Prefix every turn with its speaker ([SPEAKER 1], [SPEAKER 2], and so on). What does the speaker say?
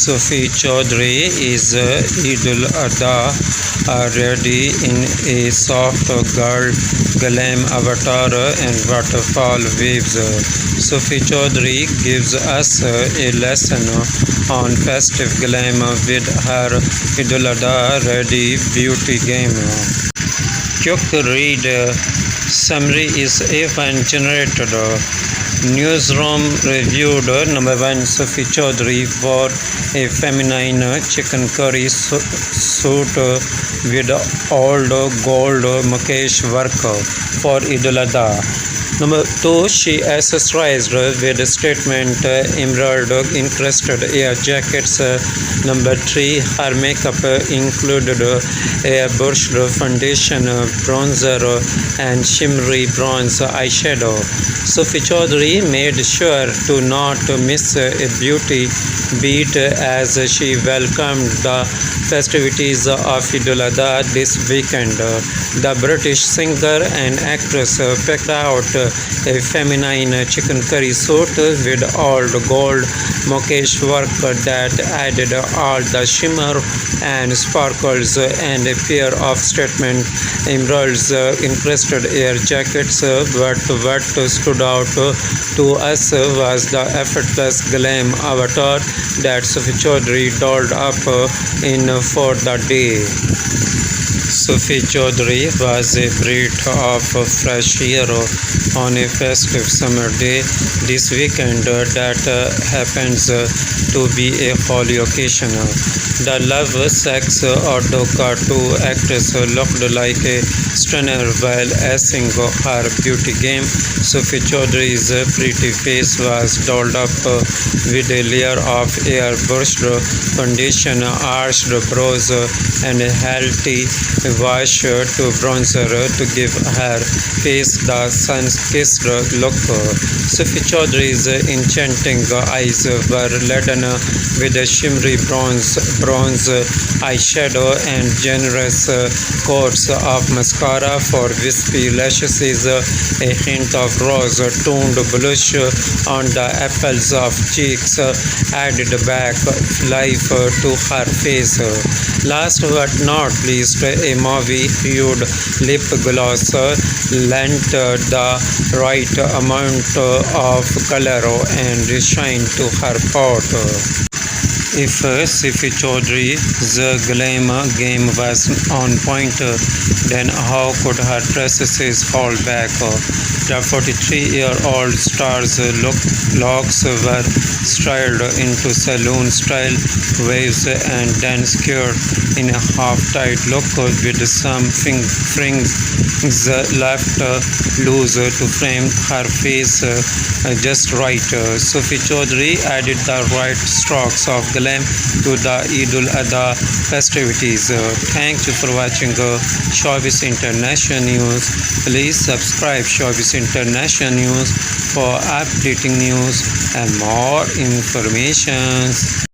[SPEAKER 1] Sophie Choudhry is Eid Adha ready in a soft girl glam avatar and waterfall waves. Sophie Choudhry gives us a lesson on festive glam with her Eid Adha ready beauty game. Quick read summary is event generated. Newsroom reviewed number 1 Sophie Choudhry wore a feminine chicken curry suit with old gold Mukesh work for Eid al-Adha. Number 2, she accessorized with statement emerald encrusted air jackets. Number 3, her makeup included airbrushed foundation, bronzer, and shimmery bronze eyeshadow. Sophie Choudhry made sure to not miss a beauty beat as she welcomed the festivities of Eid al-Adha this weekend. The British singer and actress picked out a feminine chicken curry suit with old gold Mukesh work that added all the shimmer and sparkles, and a pair of statement emeralds encrusted air jackets. But what stood out to us was the effortless glam avatar that Sophie Choudhry dolled up in for the day. Sophie Choudhry was a breath of fresh air on a festive summer day this weekend that happens to be a holy occasion. The love, sex, or two actress looked like a stunner while acing her beauty game. Sophie Choudhry's pretty face was dolled up with a layer of airbrushed foundation, arched brows, and a healthy wash to bronzer to give her face the sun-kissed look. Sophie Choudhry's enchanting eyes were laden with a shimmery bronze eyeshadow and generous coats of mascara for wispy lashes. A hint of rose toned blush on the apples of cheeks added back life to her face. Last but not least, a mauve-hued lip gloss lent the right amount of color and shine to her pot. If Sophie Choudhry's glam game was on point, then how could her dresses hold back? The 43-year-old star's locks were styled into saloon-style waves and then secured in a half-tight look with some fringes left loose to frame her face just right. Sophie Choudhry added the right strokes of glam to the Eid al-Adha festivities. Thank you for watching Showbiz International News. Please subscribe Showbiz International News for updating news and more information.